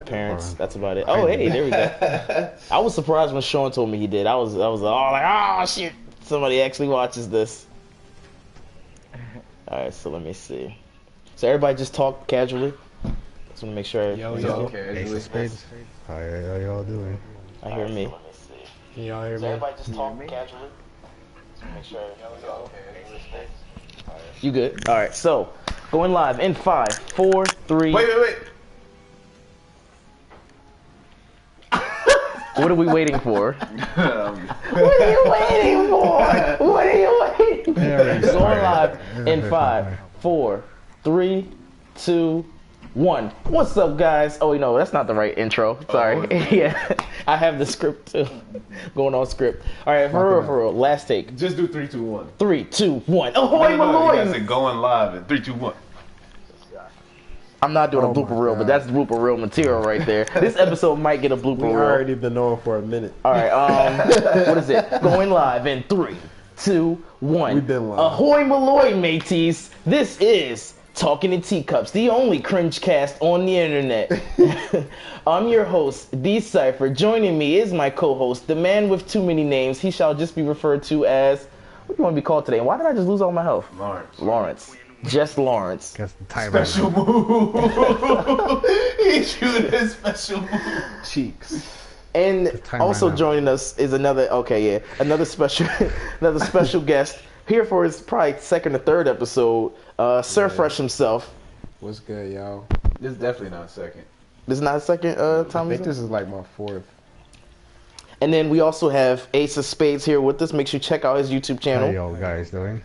parents. That's about it. Oh, hey, there we go. I was surprised when Sean told me he did. I was all like, oh shit, somebody actually watches this. All right, so let me see. So everybody just talk casually. Just want to make sure. Yo. How y'all doing? I hear me. Can y'all hear me? Everybody just talk casually. Just make sure. You good? All right. So going live in 5, 4, 3. Wait. What are we waiting for? What are you waiting for? What are you waiting for? Going live in 5, 4, 3, 2, 1. What's up, guys? Oh, no, that's not the right intro. Sorry. Yeah, I have the script too. Going on script. All right, for real. Last take. Just do 3, 2, 1. 3, 2, 1. Ahoy, my You boys! guys are going live in 3, 2, 1. I'm not doing a blooper reel, but that's blooper reel material right there. This episode might get a blooper reel. We've already been on for a minute. All right, what is it? Going live in 3, 2, 1. We've been live. Ahoy, Malloy, mateys! This is Talking in Teacups, the only cringe cast on the internet. I'm your host, D Cypher. Joining me is my co-host, the man with too many names. He shall just be referred to as, what do you want to be called today? Why did I just lose all my health? Lawrence. Just Lawrence. Special move. He's shooting his special move. Cheeks. And also joining us is another special guest here for his probably second or third episode. Sir Fresh himself. What's good, y'all? This is definitely not second. This is not a second time. I think this is like my fourth. And then we also have Ace of Spades here with us. Make sure you check out his YouTube channel. How y'all guys doing?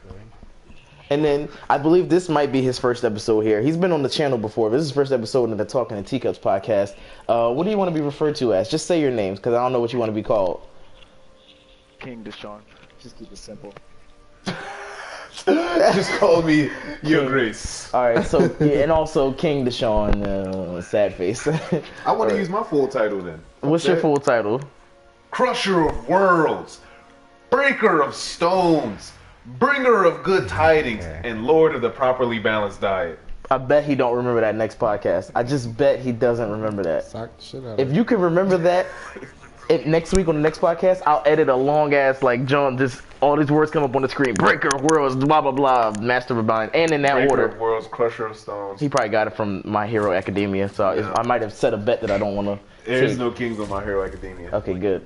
And then I believe this might be his first episode here. He's been on the channel before, but this is his first episode in the Talking in Teacups podcast. What do you want to be referred to as? Just say your names, because I don't know what you want to be called. King Deshaun. Just keep it simple. Just call me Your Grace. All right, so yeah, and also King Deshaun, sad face. I want to use my full title then. What's your full title? Crusher of worlds, breaker of stones, bringer of good tidings, and lord of the properly balanced diet. I bet he don't remember that next podcast. I just bet he doesn't remember that. Sock the shit out of If you can remember that, next week on the next podcast, I'll edit a long ass like John. Just all these words come up on the screen. Breaker of worlds, blah blah blah, master of mind, and in that Breaker order. of worlds, crusher of stones. He probably got it from My Hero Academia, so I might have set a bet that I don't want to. There's no kings on My Hero Academia. Okay, good.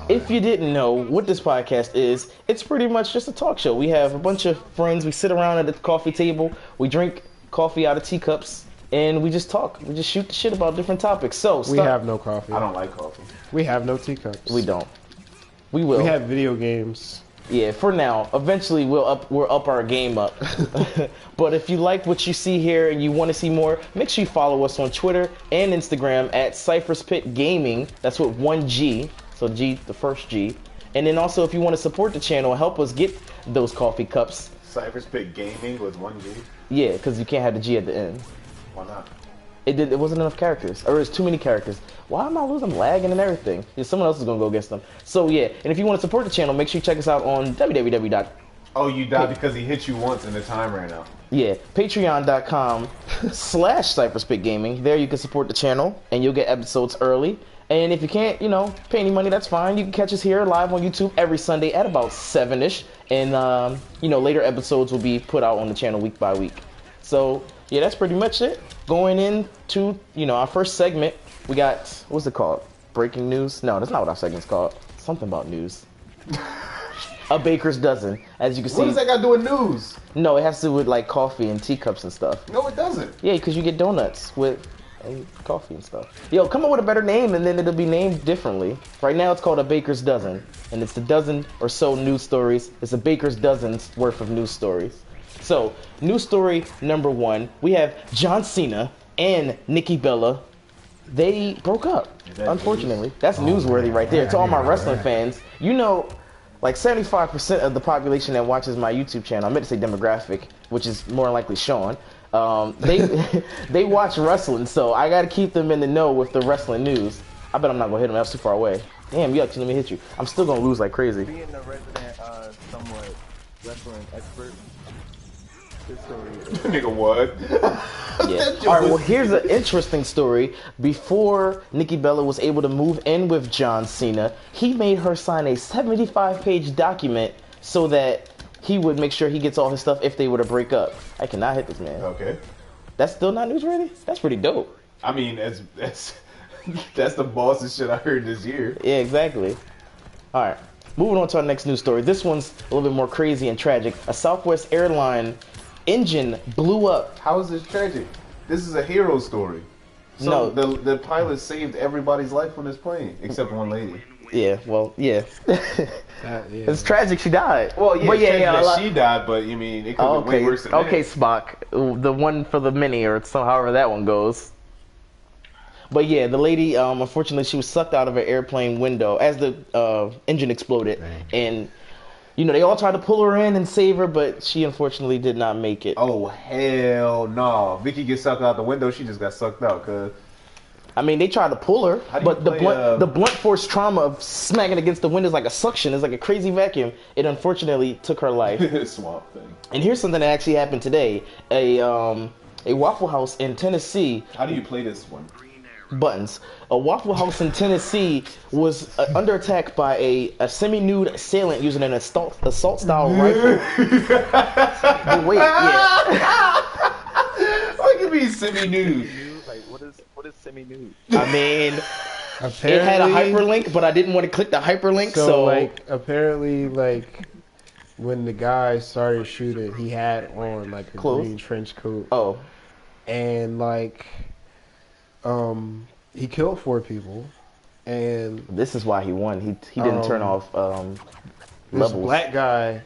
If you didn't know what this podcast is, it's pretty much just a talk show. We have a bunch of friends. We sit around at the coffee table. We drink coffee out of teacups, and we just talk. We just shoot the shit about different topics. So We have no coffee. I don't like coffee. We have no teacups. We don't. We will. We have video games. Yeah, for now. Eventually, we'll up our game up. But if you like what you see here and you want to see more, make sure you follow us on Twitter and Instagram at Cypher's Pit Gaming. That's with 1 G, so G, the first G. And then also, if you want to support the channel and help us get those coffee cups. Cypher's Pit Gaming with 1 G? Yeah, because you can't have the G at the end. Why not? It wasn't enough characters, or it's too many characters. Why am I losing? I'm lagging and everything. Yeah, someone else is gonna go against them. So yeah, and if you want to support the channel, make sure you check us out on www. Oh, you died because he hit you once and the time ran out. Yeah, patreon.com/CypherSpitGaming. There you can support the channel and you'll get episodes early. And if you can't, pay any money, that's fine. You can catch us here live on YouTube every Sunday at about 7-ish. And later episodes will be put out on the channel week by week. So yeah, that's pretty much it. Going into, our first segment, we got, what's it called? Breaking news? No, that's not what our segment's called. Something about news. A baker's dozen, as you can see. What does that got to do with news? No, it has to do with like coffee and teacups and stuff. No, it doesn't. Yeah, because you get donuts with coffee and stuff. Yo, come up with a better name and then it'll be named differently. Right now it's called a baker's dozen. And it's the dozen or so news stories. It's a baker's dozen's worth of news stories. So, news story number 1, we have John Cena and Nikki Bella. They broke up, unfortunately. That's newsworthy right there. To all my wrestling fans, like 75% of the population that watches my YouTube channel, I meant to say demographic, which is more likely Sean, they watch wrestling, so I gotta keep them in the know with the wrestling news. I bet I'm not gonna hit them, that's too far away. Damn, yuck, let me hit you. I'm still gonna lose like crazy. Being a resident, somewhat wrestling expert, This story. Nigga, what? Yeah. All right. Well, here's an interesting story. Before Nikki Bella was able to move in with John Cena, he made her sign a 75-page document so that he would make sure he gets all his stuff if they were to break up. I cannot hit this man. Okay. That's still not newsworthy? That's pretty dope. I mean, that's the bossest shit I heard this year. Yeah, exactly. All right. Moving on to our next news story. This one's a little bit more crazy and tragic. A Southwest airline engine blew up. How is this tragic? This is a hero story. So No. the pilot saved everybody's life on this plane, except one lady. Yeah, well, yeah. Yeah. It's tragic she died. Well, yeah, But that she died, but you mean it could be way worse than okay, that. Spock. The one for the mini, or however that one goes. But yeah, the lady, unfortunately, she was sucked out of an airplane window as the engine exploded. Dang. And, you know, they all tried to pull her in and save her, but she unfortunately did not make it. Oh hell no! Vicky gets sucked out the window. She just got sucked out, cause I mean, they tried to pull her, How do you but the play, blunt force trauma of smacking against the window is like a suction. It's like a crazy vacuum. It unfortunately took her life. swamp thing. And here's something that actually happened today. A Waffle House in Tennessee. How do you play this one? Buttons. A Waffle House in Tennessee was under attack by a semi-nude assailant using an assault-style rifle. But wait, yeah. What can be semi-nude? Like, what is semi-nude? I mean, Apparently, it had a hyperlink, but I didn't want to click the hyperlink, so like, apparently, like, when the guy started shooting, he had on, like, a Clothes? green trench coat. oh, And, like, he killed 4 people. And this is why he won. He didn't turn off this levels. black guy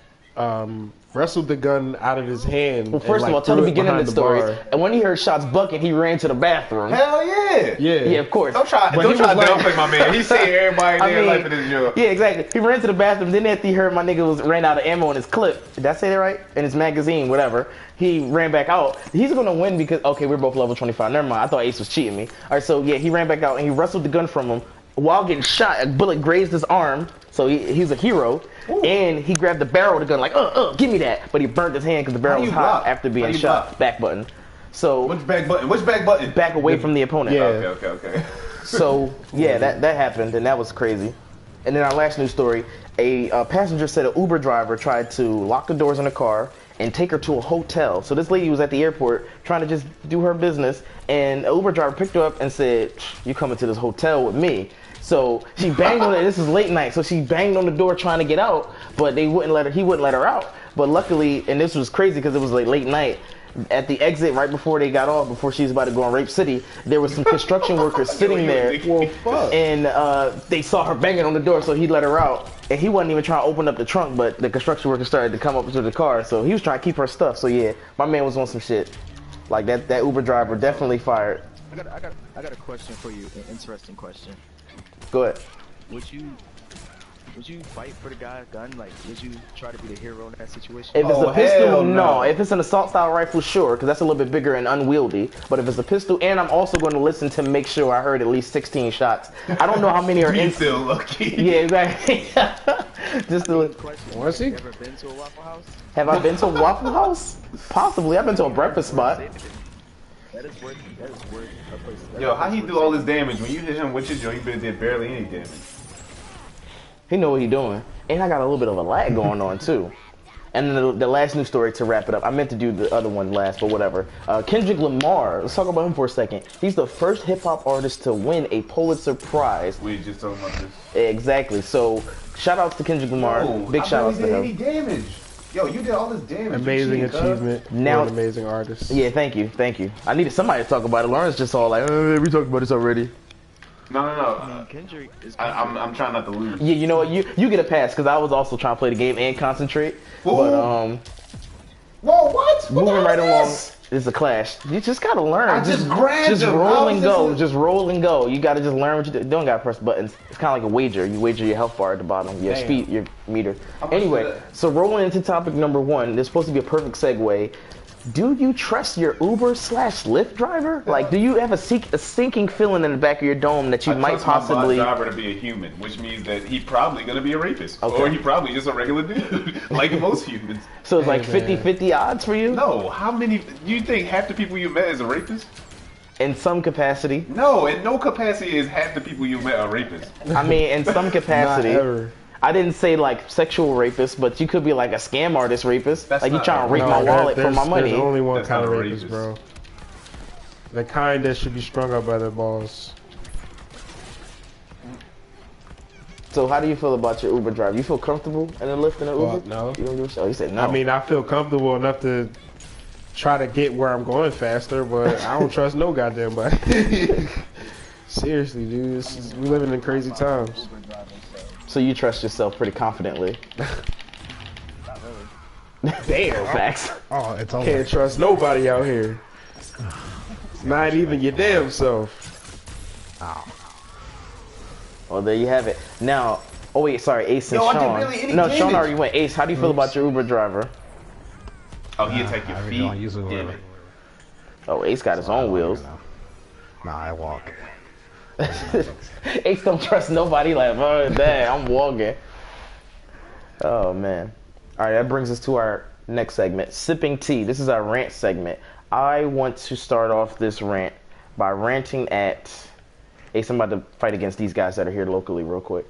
wrestled the gun out of his hand. Well, first of all, tell the beginning of the story. And when he heard shots bucking, he ran to the bathroom. Hell yeah! Yeah, of course. Don't try But to he was like- downplay my man. He saved everybody I their mean, life in his job. Yeah, exactly. He ran to the bathroom. Then after he heard my nigga ran out of ammo in his clip. Did I say that right? In his magazine, whatever. He ran back out. He's gonna win because okay, we're both level 25. Never mind. I thought Ace was cheating me. All right, so yeah, he ran back out and he wrestled the gun from him while getting shot. A bullet grazed his arm, so he's a hero. Ooh. And he grabbed the barrel of the gun like, give me that. But he burnt his hand because the barrel How do was you hot block? after How being do you shot. block? Back button. So Which back button? Which back button? back away from the opponent. Yeah. Okay. So yeah, that happened, and that was crazy. And then our last news story: a passenger said an Uber driver tried to lock the doors in the car and take her to a hotel. So this lady was at the airport trying to just do her business, and an Uber driver picked her up and said, "You coming to this hotel with me?" So she banged on it. This is late night, so she banged on the door trying to get out, but they wouldn't let her. He wouldn't let her out. But luckily, and this was crazy because it was like late night. At the exit, right before they got off, before she was about to go on Rape City, there was some construction workers sitting there. Well, fuck. And they saw her banging on the door, so he let her out. And he wasn't even trying to open up the trunk, but the construction workers started to come up to the car, so he was trying to keep her stuff. So yeah, my man was on some shit. Like that Uber driver definitely fired. I got a question for you. An interesting question. Go ahead. Would you fight for the guy's gun? Like, would you try to be the hero in that situation? If it's Oh, a pistol, hell no. no. If it's an assault style rifle, sure, because that's a little bit bigger and unwieldy. But if it's a pistol, and I'm also going to listen to make sure I heard at least 16 shots. I don't know how many are You in. still lucky. Yeah, exactly. Just to, Question. Was he? You ever been to a Waffle House? have I been to a Waffle House? Possibly. I've been to a breakfast spot. That is worth a place. Yo, how he do all this damage? When you hit him with your joint, you did barely any damage. He know what he doing. And I got a little bit of a lag going on too. And then the last news story to wrap it up. I meant to do the other one last, but whatever. Kendrick Lamar. Let's talk about him for a second. He's the first hip hop artist to win a Pulitzer Prize. We just talking about this. Exactly. So shout outs to Kendrick Lamar. Big shout outs to him. Any damage? Yo, you did all this damage. Amazing You cheated, achievement. Now- Now, an amazing artist. Yeah, thank you. I needed somebody to talk about it. Lawrence just all like, we talked about this already. No. I mean, Kendrick is. I'm trying not to lose. Yeah, you know what? You get a pass because I was also trying to play the game and concentrate. Ooh. But Whoa, what? moving the right hell along, is this? it's a clash. You just gotta learn. I just grabbed just him. roll How and is go. this Just roll and go. You gotta just learn what you do. You don't gotta press buttons. It's kind of like a wager. You wager your health bar at the bottom, your Damn. speed, your meter. How much is Anyway, that? so rolling into topic number one. There's supposed to be a perfect segue. do you trust your Uber / Lyft driver? Like, do you have a sinking feeling in the back of your dome that you might trust possibly... my bot driver to be a human, which means that he probably gonna be a rapist, Okay. or he probably just a regular dude, like most humans. So it's like Hey, man. 50-50 odds for you? No, how many? You think half the people you met is a rapist? In some capacity. No, in no capacity is half the people you met are rapists. I mean, in some Not capacity. ever. I didn't say like sexual rapist, but you could be like a scam artist rapist. That's Like you not trying to a rape rapist. my No, wallet for my money. There's only one That's kind of not a rapist, rapist. bro. The kind that should be strung up by their balls. So how do you feel about your Uber drive? You feel comfortable in a Lyft and an Uber? Fuck no. You don't give a shit? Oh, you said no. I mean, I feel comfortable enough to try to get where I'm going faster, but I don't trust no goddamn body. Seriously, dude, we living in crazy times. So you trust yourself pretty confidently. Damn, Facts. Oh, it's over. can't trust nobody out here. Not even your damn self. Well, there you have it. Now, oh wait, sorry, Ace and Yo, I didn't Sean. really any No, Sean damage. already went. Ace, how do you feel about your Uber driver? Oh, he'll take your I really feet. don't use Uber. Damn it. Oh, Ace got his own wheels. Nah, I walk. Ace don't trust nobody. Like, oh, dang, I'm walking. Oh man. All right, that brings us to our next segment, sipping tea. This is our rant segment. I want to start off this rant by ranting at. Ace, I'm about to fight against these guys that are here locally real quick.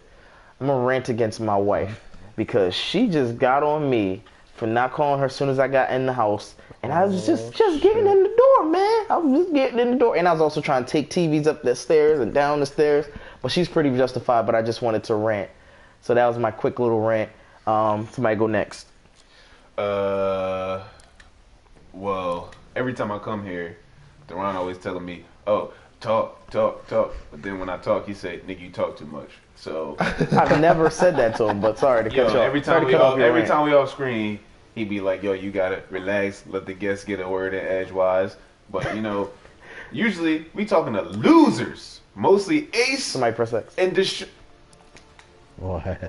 I'm gonna rant against my wife because she just got on me for not calling her as soon as I got in the house, and I was just getting in the door, man. I was just getting in the door, and I was also trying to take TVs up the stairs and down the stairs. But she's pretty justified. But I just wanted to rant, so that was my quick little rant. Somebody go next. Well, every time I come here, Deron always telling me, "Oh, talk." But then when I talk, he say, "Nigga, you talk too much." So I've never said that to him, but sorry to cut you off. every Sorry time to cut off your rant. time we off screen, he be like, "Yo, you gotta relax, let the guests get a word in edgewise." But you know, usually we talking to losers, mostly Ace Somebody press X. and What?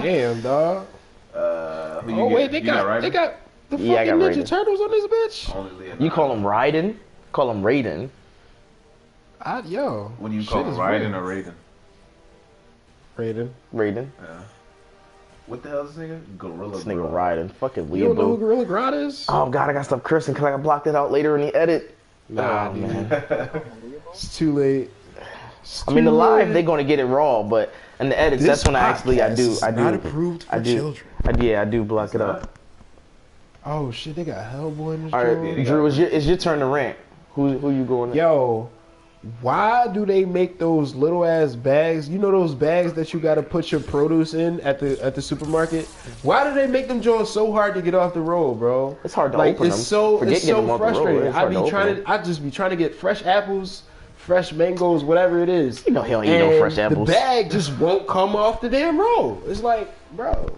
Damn, dog. Oh wait, they got the fucking Yeah, I got Ninja Raiden. Turtles on this bitch. Only You call him Raiden? Call him Raiden. Yo. What do you shit call him, is Raiden weird. or Raiden? Raiden. Raiden. What the hell is this nigga? Gorilla. This nigga Bro. Raiden. Fucking You don't know who weeaboo. Gorilla Grodd is? Oh god, I got to stop cursing because I blocked it out later in the edit. Nah, Oh, dude. man. It's too late. I mean, the live they're gonna get it raw, but in the edits, This that's when I do. not approved for I do. children. I do block it up. Oh shit, they got Hellboy in this All joint. right, Drew, it's your turn to rant. Who you going? at? Yo, why do they make those little ass bags? You know those bags that you got to put your produce in at the supermarket? Why do they make them joints so hard to get off the road, bro? It's hard to like open it's them. so Forget it's getting so them off the road. frustrating. It's hard to open them. I just be trying to get fresh apples, fresh mangoes, whatever it is. You know he don't eat no fresh apples. The bag just won't come off the damn road. It's like, bro,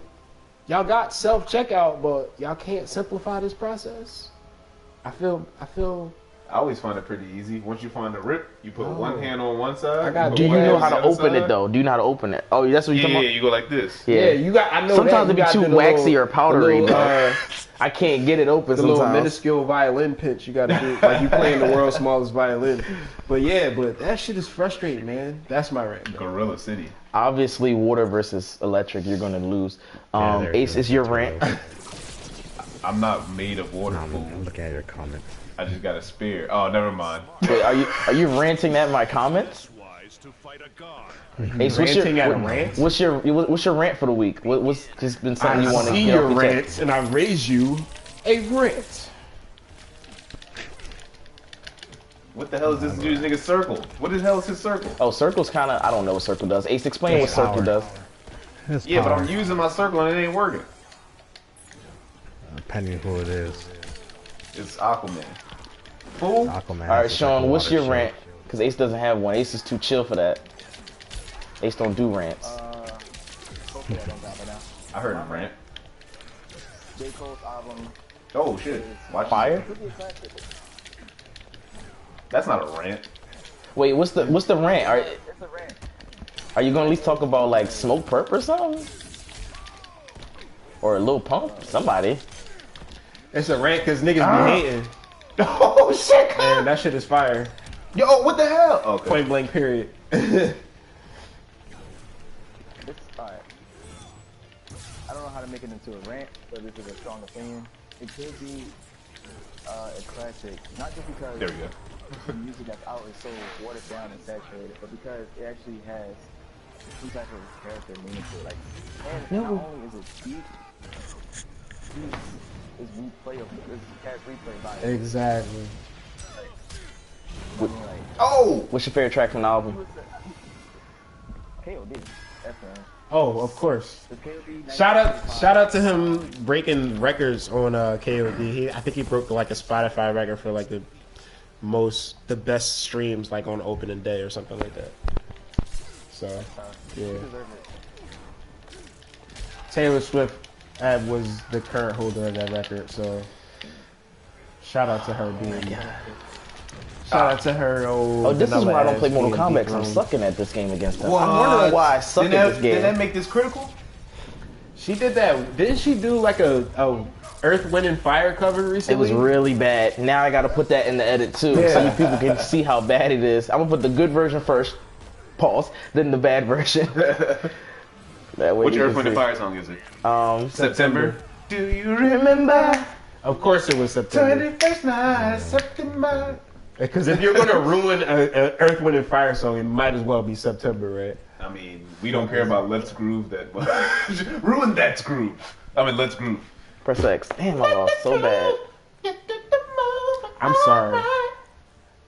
y'all got self checkout, but y'all can't simplify this process. I feel. I always find it pretty easy. Once you find the rip, you put one hand on one side. I got- put Do you one know hand how on to the other open it side. though? Do you know how to open it? Oh, that's what you're Yeah, talking about. you go like this. Yeah, You got. I know sometimes that. it be You got too the waxy little- or powdery, the little, bro. I can't get it open the little sometimes. minuscule violin pinch you got to do, like you playing the world's smallest violin. But yeah, but that shit is frustrating, man. That's my rant. Though. Gorilla City. Obviously, water versus electric, you're gonna lose. Ace, is your rant? I'm not made of water I'm food. looking at your comments. I just got a spear. Oh, never mind. Wait, are you ranting at my comments? Ace, Ranting at a rant? What's your rant for the week? What's just been something you I want to see get your off your chest? rants, and I raise you a rant. What the hell is this dude's nigga circle? What the hell is his circle? Oh, circle's kind of. I don't know what circle does. Ace, explain what It's circle power. does. It's Yeah, but power. I'm using my circle and it ain't working. Depending who it is. It's Aquaman. Fool. Aquaman. All right, is Sean, like a what's water your show. rant? Because Ace doesn't have one. Ace is too chill for that. Ace don't do rants. Hopefully I don't got it now. I heard him rant. J. Cole's album. Oh shit. Watch Fire? That's not a rant. Wait, what's the rant? It's a rant. Are you gonna at least talk about like smoke perp or something? Or Lil Pump, somebody. It's a rant because niggas be hating. Oh shit! Man, that shit is fire. Yo, what the hell? Okay. Point blank, period. Alright. I don't know how to make it into a rant, but this is a strong opinion. It could be a classic, not just because There we go. the music that's out is so watered down and saturated, but because it actually has some type of character meaning to it. Like, and not only is it deep, it's replayable. It has replay value. Exactly. Like, Oh! What's your favorite track from the album? KOD, definitely. Oh, of course. The KOD Shout out to him breaking records on KOD. I think he broke like a Spotify record for like the best streams like on opening day or something like that. So yeah. Taylor Swift was the current holder of that record, so shout out to her being. Shout out to her. Oh, this is why I don't play Mortal Kombat, because I'm sucking at this game against them. I'm wondering why I suck at this game. Did that make this critical? She did that. Didn't she do like a Earth, Wind, and Fire cover recently? It was really bad. Now I gotta put that in the edit too, so you people can see how bad it is. I'm gonna put the good version first, pause, then the bad version. That way Which you Earth, can Wind, and see. Fire song is it? September. Do you Remember? Of course, it was September. 21st night, September. Because if you're gonna ruin a Earth, Wind, and Fire song, it might as well be September, right? I mean, we don't care about Let's Groove that much. Ruin that groove. I mean, Let's Groove. Press X. Damn, I lost so bad. I'm sorry.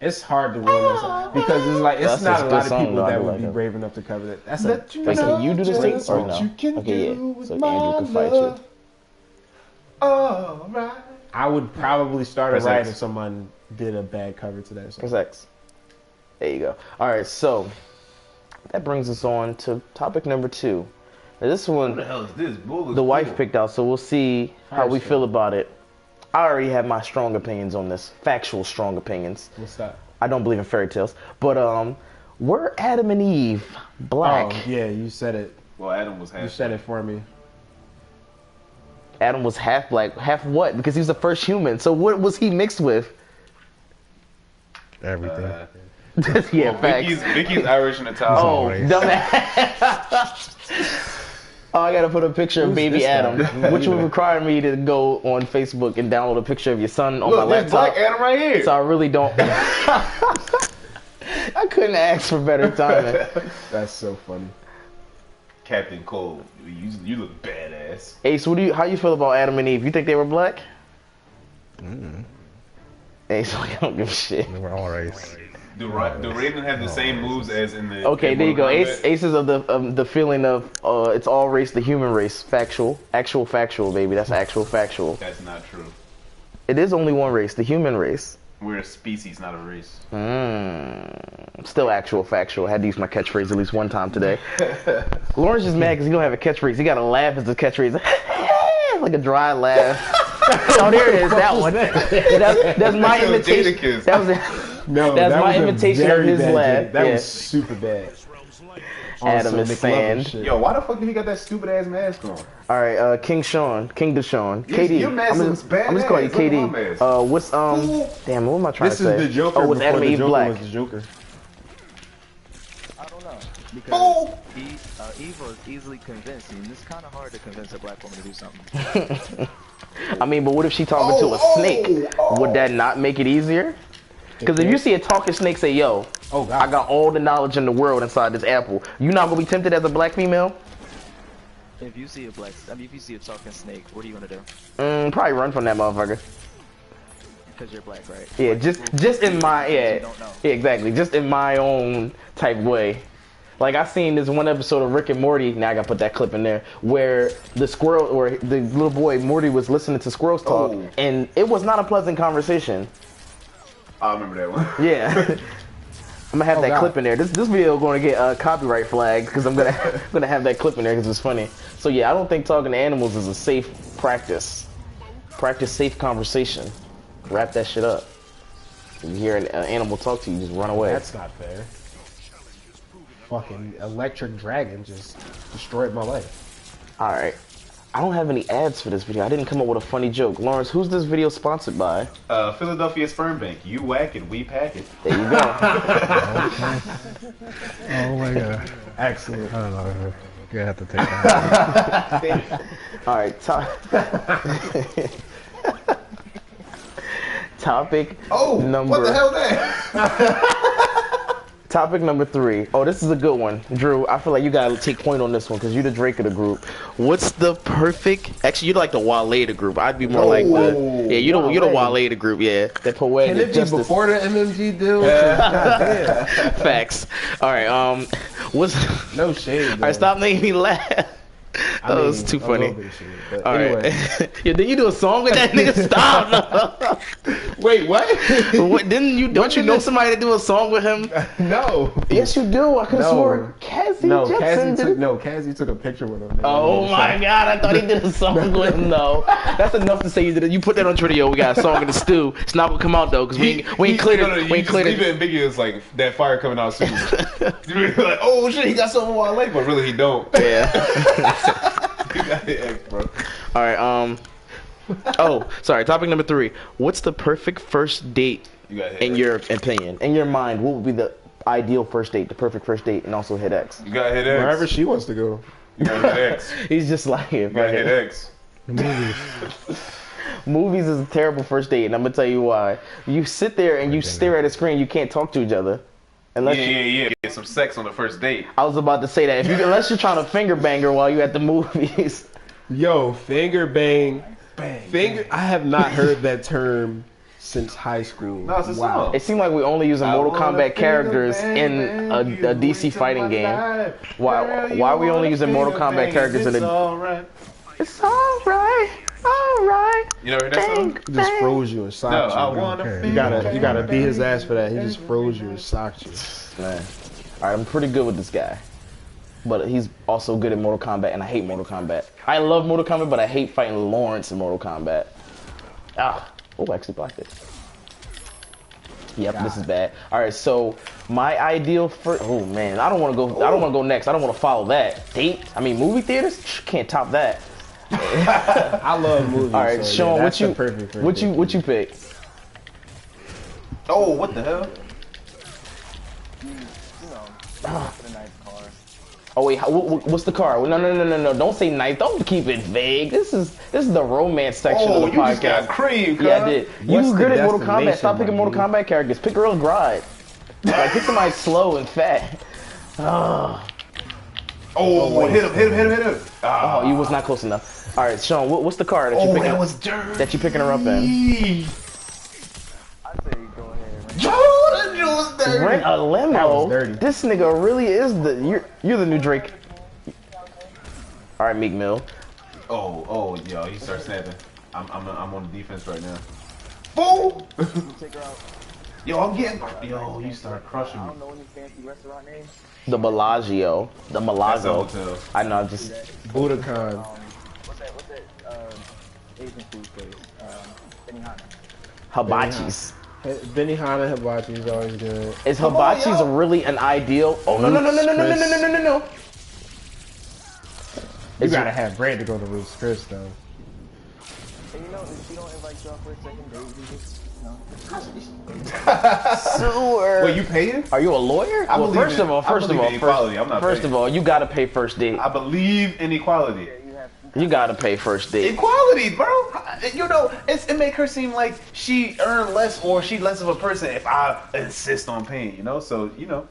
It's hard to ruin that song because it's like it's That's not a a good lot of song, people though. I that do would like be it. brave enough to cover that. That's a Wait, can you do this thing or no? Okay, yeah. So Andrew can fight you. Alright. I would probably start a Press riot X. if someone did a bad cover to that song. Press X. There you go. Alright, so that brings us on to topic number 2. Now, this What one the hell is this? Bull is the wife cool. picked out, so we'll see how we feel about it. I already have my strong opinions on this. Factual strong opinions. What's that? I don't believe in fairy tales. But were Adam and Eve black? Oh, yeah, you said it. Well, Adam was half. You said it for me. Adam was half black. Half what? Because he was the first human. So what was he mixed with? Everything. Yeah, Well, facts. Vicky's Irish and Italian. Oh, race. dumbass. Oh, I gotta put a picture of Who's baby this Adam, guy? which would require me to go on Facebook and download a picture of your son on my Look, there's laptop. Black Adam right here. So I really don't. I couldn't ask for better timing. That's so funny. Captain Cold, you look badass. Ace, how you feel about Adam and Eve? You think they were black? Ace, I don't give a shit. They were all race. Do Raven have the same moves as in the? Okay, in there you go. Mortal Ace, Kombat? Aces of the feeling of it's all race, the human race, factual, actual factual, baby. That's actual factual. That's not true. It is only one race, the human race. We're a species, not a race. Still actual factual. I had to use my catchphrase at least one time today. Lawrence is mad because he don't have a catchphrase. He got to laugh as a catchphrase, like a dry laugh. Oh, there it is. That one. That's my That was imitation. Jadakiss. That was No, That's that my was a imitation of very his bad laugh. joke. That Yeah. was super bad. Adam On is some sand. McLovin shit. Yo, why the fuck did he got that stupid ass mask on? All right, King Deshaun, KD. your mask I'm looks just calling you badass. Look at my KD. mask. What's Damn, what am I trying This to say? is the Joker Oh, was before Adam the and Eve Joker black? was the Joker. I don't know. Because Eve was easily convinced, and it's kind of hard to convince a black woman to do something. I mean, but what if she talking to a snake? Would that not make it easier? Because if you see a talking snake say, "Yo, Oh, God. I got all the knowledge in the world inside this apple," you not gonna be tempted as a black female? If you see if you see a talking snake, what are you gonna do? Probably run from that motherfucker. Because you're black, right? Yeah, just in my You yeah, don't know. yeah, exactly. Just in my own type way. Like I seen this one episode of Rick and Morty. Now I gotta put that clip in there where the squirrel or the little boy Morty was listening to squirrels talk, Oh. and it was not a pleasant conversation. I remember that one. Yeah. I'm gonna have that God. clip in there. This video gonna get copyright flagged because I'm gonna have that clip in there because it's funny. So yeah, I don't think talking to animals is a safe practice. Practice safe conversation. Wrap that shit up. If you hear an animal talk to you, just run away. That's not fair. Fucking electric dragon just destroyed my life. All right. I don't have any ads for this video. I didn't come up with a funny joke. Lawrence, who's this video sponsored by? Philadelphia Sperm Bank. You whack it, we pack it. There you go. Oh my god. Excellent. I don't know. You have to take that. All right, topic Oh, number. what the hell that? Topic number 3. Oh, this is a good one, Drew. I feel like you gotta take point on this one because you're the Drake of the group. What's the perfect? Actually, you're like the Wale of the group. I'd be more like the. Yeah, you're the Wale of the group. Yeah, the poetic Can it be justice. before the MMG deal? God damn. Facts. All right. What's? No shade. All right, stop making me laugh. That was too a funny. little bit of shit, but All anyway. right. Yeah, did you do a song with that nigga? Stop. Wait, what? What, didn't you? Don't you know somebody to do a song with him? No. Yes, you do. I could have swore Cassie Jackson did. Cassie took a picture with him. Oh my god, I thought he did a song with him though. That's enough to say you did it. You put that on Twitter, yo, we got a song in the stew. It's not gonna come out though, because we ain't cleared it. We ain't cleared Leave it it. ambiguous, like that fire coming out soon. You're like, oh shit, he got something Wale, but really he don't. Yeah. You got the X, bro. Alright, oh, sorry, topic number 3. What's the perfect first date You got hit in your opinion? In your mind, what would be the ideal first date, the perfect first date, and also hit X? You got hit X. Wherever she wants to go. You got hit X. He's just like, You got hit X. The movies. movies is a terrible first date, and I'm gonna tell you why. You sit there and you stare at a screen, you can't talk to each other. Unless Yeah. Get some sex on the first date. I was about to say that. Unless you're trying to finger bang her while you at the movies. Yo, finger bang. Finger. I have not heard that term since high school. No, it's a song. It seemed like we only using Mortal Kombat characters in a DC fighting game. Why are we only using Mortal Kombat characters in a... Alright. It's alright, alright. You never heard that song? He just froze you and socked No, you. I wanna Okay. feel You gotta beat his ass for that. He just froze you and socked you. Man. Alright, I'm pretty good with this guy. But he's also good at Mortal Kombat, and I hate Mortal Kombat. I love Mortal Kombat, but I hate fighting Lawrence in Mortal Kombat. Ah. Oh, I actually blocked it. Yep, this is bad. Alright, so my ideal first... Oh, man. I don't want to go... I don't want to go next. I don't want to follow that. Date? I mean, movie theaters? Can't top that. I love movies. All right, so Sean, yeah, what that's you the perfect first what date. you pick? Oh, what the hell? You know, for the nice car. Oh wait, what's the car? No! Don't say nice. Don't keep it vague. This is the romance section of the Oh, you just podcast. got cream, cuz. Yeah, I did. What's You the good at Mortal Kombat? destination, Stop picking my Mortal dude? Kombat characters. Pick Earl Gride. Like pick somebody slow and fat. Oh, Oh, hit him. oh, you was not close enough. All right, Sean, what's the car that you Oh, picking? that was dirt. That you picking her up in? I say go ahead. Jordan was dirty. Rent a limo. That was dirty. This nigga really is you're the new Drake. All right, Meek Mill. Oh, yo, he starts snapping. I'm on the defense right now. Fool! Take her out. Yo, I'm getting. Yo, you start crushing I me. don't know any fancy restaurant names. The Bellagio. The That's the Malago. hotel. I know, just Budokan. What's that Asian food place? Benihana. Hibachis. Benihana hibachi is always good. Is Come on, hibachis yo. really an ideal? Oh no! You Is gotta it- have bread to go to Ruth's Chris though. And you know, if you don't invite you out for a second date, you just, Sewer. Wait, you paying? Are you a lawyer? I Well, believe first in- of all, I believe in equality. I'm not first paying. of all, you gotta pay first date. I believe in equality. you have. You gotta pay first date. Equality, bro. You know, it make her seem like she earned less or she less of a person if I insist on paying. You know, so you know.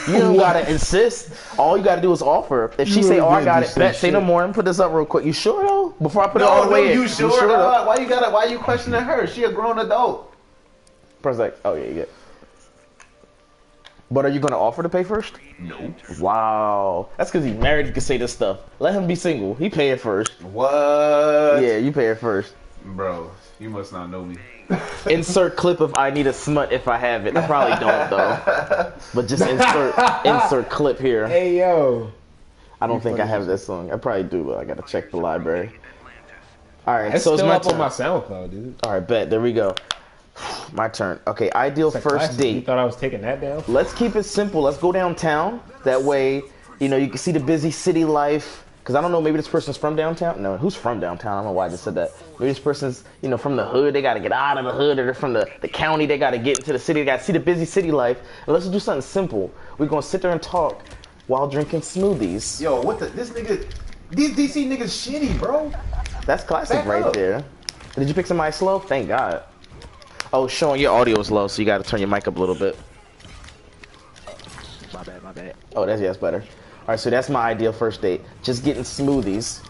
You don't gotta insist. All you gotta do is offer. If she You say, really "Oh, I did got do it," some bet. Say no shit. more. And put this up real quick. You sure though? Before I put it all the way in. you sure? though? Why you questioning her? She a grown adult. Person's like, "Oh yeah, you get." But are you gonna offer to pay first? No. Wow, that's because he's married. He can say this stuff. Let him be single. He pay it first. What? Yeah, you pay it first. Bro, you must not know me. Insert clip of "I need a smut" if I have it. I probably don't though. But just insert clip here. Hey yo. I don't think I have this song. I probably do, but I gotta check the library. All right, It's so it's still my up on turn. my SoundCloud, dude. All right, bet. There we go. My turn. Okay, ideal It's a first classic. You date. thought I was taking that down? Let's keep it simple. Let's go downtown. That way, you know, you can see the busy city life. Because I don't know, maybe this person's from downtown. No, who's from downtown? I don't know why I just said that. Maybe this person's, you know, from the hood. They got to get out of the hood. Or they're from the county. They got to get into the city. They got to see the busy city life. And let's do something simple. We're going to sit there and talk while drinking smoothies. Yo, what the? This nigga, these DC niggas shitty, bro. That's classic Back right up. there. Did you pick somebody slow? Thank God. Oh, Sean, your audio is low, so you got to turn your mic up a little bit. My bad. Oh, that's better. All right, so that's my ideal first date. Just getting smoothies.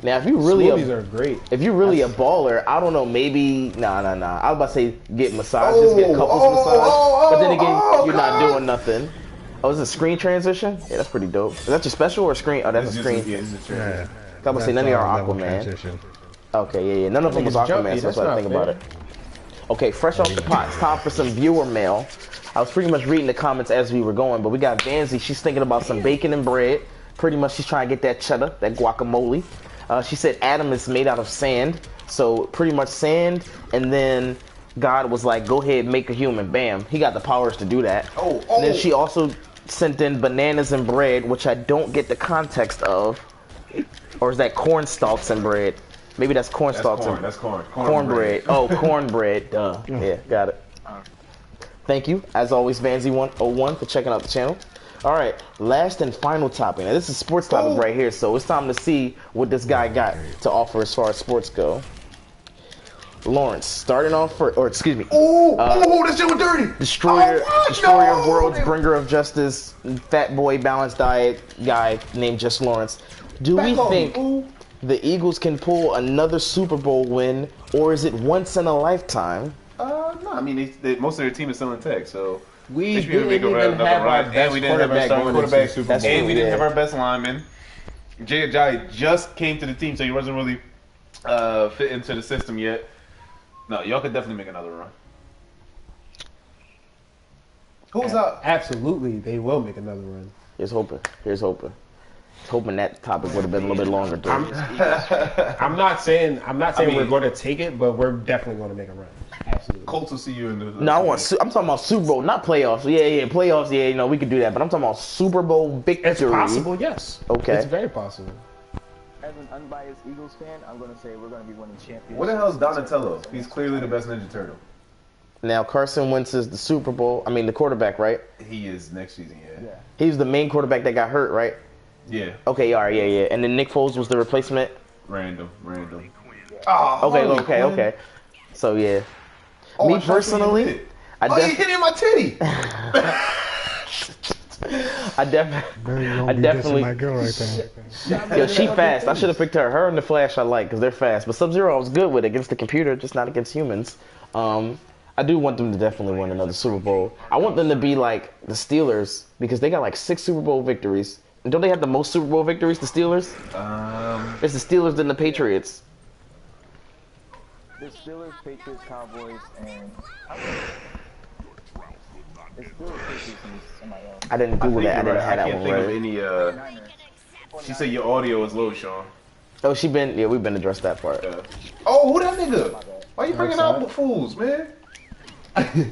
Now, if you really Smoothies are great. if you're really a baller, I don't know, maybe nah. I was about to say get massages, get couples massage, but then again, you're not doing nothing. Oh, is it a screen transition? Yeah, that's pretty dope. Is that your special or screen? Oh, that's a screen. Yeah, this is true. Yeah. I was about to say none of y'all are Level Aquaman. transition. Okay, yeah. None of them was it's Aquaman, junky, so that's that's what I not think about fair. it. Okay, fresh off the pot, it's time for some viewer mail. I was pretty much reading the comments as we were going, but we got Vanzy. She's thinking about some bacon and bread. Pretty much she's trying to get that cheddar, that guacamole. She said Adam is made out of sand, so pretty much sand, and then God was like, go ahead, make a human. Bam. He got the powers to do that. And then she also sent in bananas and bread, which I don't get the context of. Or is that corn stalks and bread? Maybe that's corn stalks and That's corn. cornbread. Oh, cornbread. Duh. Yeah, got it. Thank you, as always, Vanzy101 for checking out the channel. All right, last and final topic. Now, this is sports topic right here, so it's time to see what this guy got to offer as far as sports go. Lawrence, starting off for, or excuse me, This shit was dirty. destroyer of worlds, bringer of justice, fat boy, balanced diet guy named Just Lawrence. Do we think the Eagles can pull another Super Bowl win, or is it once in a lifetime? No, I mean, most of their team is still intact, so We they should be able to didn't make even another have our run. best And we didn't have our quarterback starting going into quarterback, the Super That's Bowl. true, and we didn't yeah. have our best lineman. Jay Ajayi just came to the team, so he wasn't really fit into the system yet. No, y'all could definitely make another run. Who's up? Absolutely, they will make another run. Here's hoping. Hoping that topic would have been a little bit longer. Dude. I'm not saying mean- we're going to take it, but we're definitely going to make a run. Absolutely. Colts will see you in the. No, I'm talking about Super Bowl, not playoffs. Yeah, playoffs. Yeah, you know we could do that, but I'm talking about Super Bowl victory. It's possible, yes. Okay. It's very possible. As an unbiased Eagles fan, I'm gonna say we're gonna be winning championships. What the hell is Donatello? He's clearly the best Ninja Turtle. Now Carson Wentz is the Super Bowl. I mean the quarterback, right? He is next season, yeah. Yeah. He was the main quarterback that got hurt, right? Yeah. Okay, all right, yeah. And then Nick Foles was the replacement. Random. Okay. So yeah. Me personally, I you hit him in my titty. definitely. My girl right there. Yo, she fast. I should have picked her. Her and the Flash I like because they're fast. But Sub-Zero I was good with against the computer, just not against humans. I do want them to definitely win another Super Bowl. I want them to be like the Steelers because they got like 6 Super Bowl victories. And don't they have the most Super Bowl victories, the Steelers? It's the Steelers than the Patriots. The Steelers, Patriots, Cowboys, and it's Steelers, Patriots, and somebody else. I didn't Google that. I didn't have that can't one think of right. any. Niners. She said your audio is low, Sean. Oh, we've been addressed that part. Oh, who that nigga? Why you bringing out fools, man?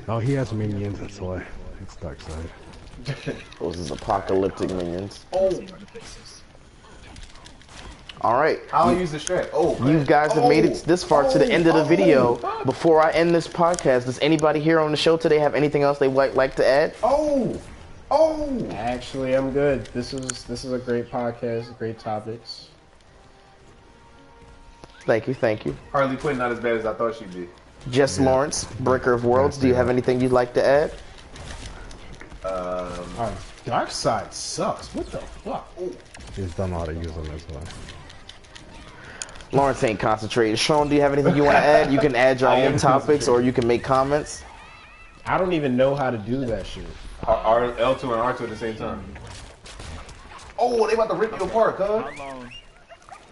Oh, he has minions, that's why. It's dark side. Those is apocalyptic minions. Oh, All right. I'll use the strap. Oh, You guys have made it this far to the end of the video. Before I end this podcast, does anybody here on the show today have anything else they would like to add? Oh, Actually, I'm good. This is a great podcast, great topics. Thank you. Harley Quinn not as bad as I thought she'd be. Jess Lawrence, Breaker of Worlds, do you have anything you'd like to add? Our dark side sucks. What the fuck? Just don't know how to use them as well. Lawrence ain't concentrated. Sean, do you have anything you want to add? You can add your own topics or you can make comments. I don't even know how to do that shit. R L2 and R2 at the same time. Oh, they about to rip you apart, cuz.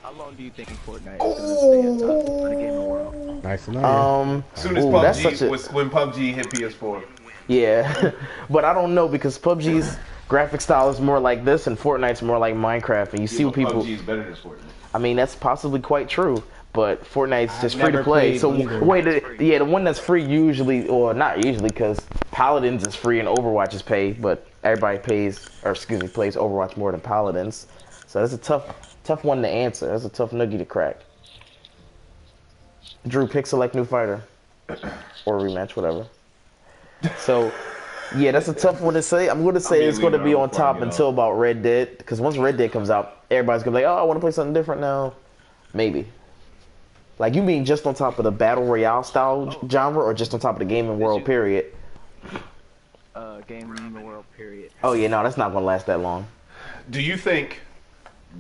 How long do you think Fortnite is gonna stay on top of the gaming world? Nice to know. As soon as that's such a- when PUBG hit PS4. Yeah, but I don't know because PUBG's graphic style is more like this and Fortnite's more like Minecraft. And you see what people... PUBG is better than Fortnite. I mean, that's possibly quite true, but Fortnite's just I've free to never play. played So either. wait, the one that's free usually, or not usually, because Paladins is free and Overwatch is paid, but everybody plays Overwatch more than Paladins. So that's a tough Tough one to answer. That's a tough noogie to crack. Drew, pick select new fighter. Or rematch, whatever. So, yeah, that's a tough one to say. I'm going to say it's going to be on top until about Red Dead. Because once Red Dead comes out, everybody's going to be like, oh, I want to play something different now. Maybe. Like, you mean just on top of the Battle Royale style genre or just on top of the gaming world, period? Gaming world, period. Oh, yeah, no, that's not going to last that long. Do you think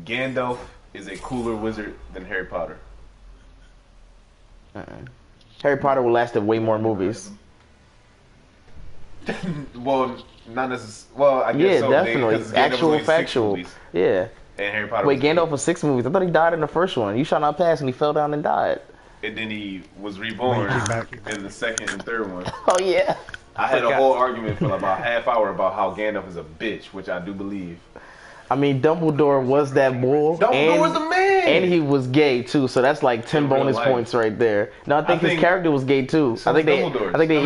Gandalf is a cooler wizard than Harry Potter? Harry Potter will last in way more movies. Well, not necessarily. Well, I guess Yeah, so. definitely. Actual, factual. Yeah. And Harry Potter. Wait, Gandalf was 6 movies. I thought he died in the first one. You shot not past and he fell down and died. And then he was reborn in the second and third one. Oh, yeah. I had a whole argument for about half hour about how Gandalf is a bitch, which I do believe. I mean, Dumbledore was that bull. Dumbledore was the man! And he was gay, too, so that's like 10 bonus points right there. No, I think his character was gay, too. So I think they,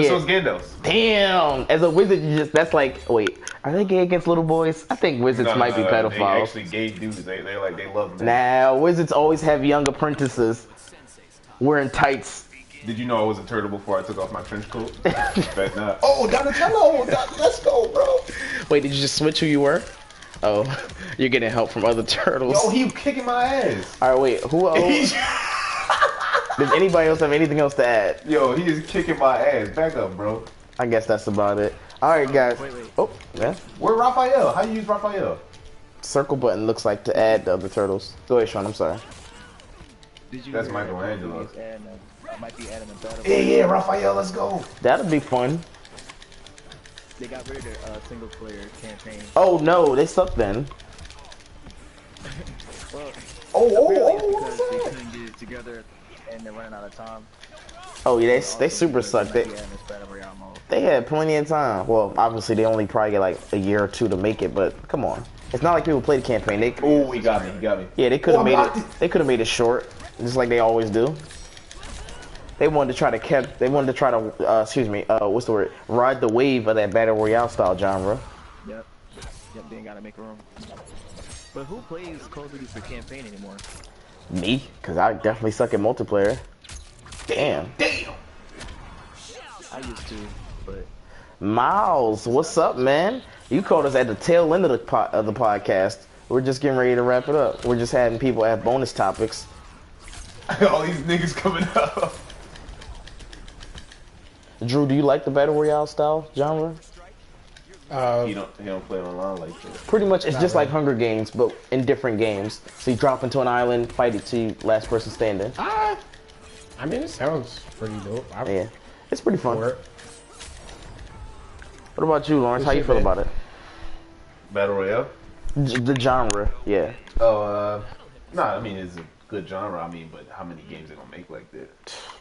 so is Gandalf's. Damn! As a wizard, that's like, wait, are they gay against little boys? I think wizards might be pedophiles. They actually gay dudes. They love them. Nah, wizards always have young apprentices wearing tights. Did you know I was a turtle before I took off my trench coat? Bet not. Oh, Donatello! Let's go, bro! Wait, did you just switch who you were? Oh, you're getting help from other turtles. Yo, he kicking my ass. Alright, wait, who else? Does anybody else have anything else to add? Yo, he is kicking my ass. Back up, bro. I guess that's about it. Alright, guys. Wait. Oh, yeah. Where Raphael? How you use Raphael? Circle button looks like to add the other turtles. Go ahead, Sean, I'm sorry. That's Michelangelo. Might be adding a battle. Yeah, Raphael, let's go. That'd be fun. They got rid of their single player campaign. Oh no, they suck then. Well, What's because they that? couldn't get it together and they're running out of time. Oh yeah, they super suck. They had plenty of time. Well, obviously they only probably get like a year or two to make it, but come on. It's not like people play the campaign. He got me. Yeah, they could have made it. They could have made it short, just like they always do. They wanted to try to excuse me, what's the word? Ride the wave of that Battle Royale style genre. Yep, they ain't gotta make room. But who plays Call of Duty for campaign anymore? Me, because I definitely suck at multiplayer. Damn. I used to, but... Miles, what's up, man? You called us at the tail end of the podcast. We're just getting ready to wrap it up. We're just having people add bonus topics. All these niggas coming up. Drew, do you like the Battle Royale style genre? He don't play online like that. Pretty much, it's just like Hunger Games, but in different games. So you drop into an island, fight it to last person standing. I mean, it sounds pretty dope. Yeah, it's pretty fun. For it. What about you, Lawrence? How you feel about it? Battle Royale? The genre, yeah. Oh, nah, I mean, it's a good genre. I mean, but how many games they gonna make like that?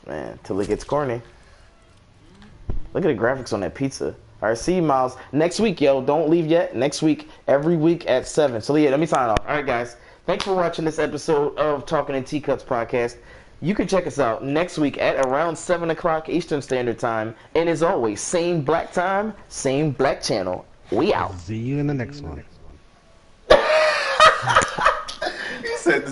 Man, till it gets corny. Look at the graphics on that pizza. All right, see you, Miles. Next week, yo, don't leave yet. Next week, every week at 7. So, yeah, let me sign off. All right, guys. Thanks for watching this episode of Talking in Teacups podcast. You can check us out next week at around 7 o'clock Eastern Standard Time. And as always, same black time, same black channel. We out. See you in the next one. You said this.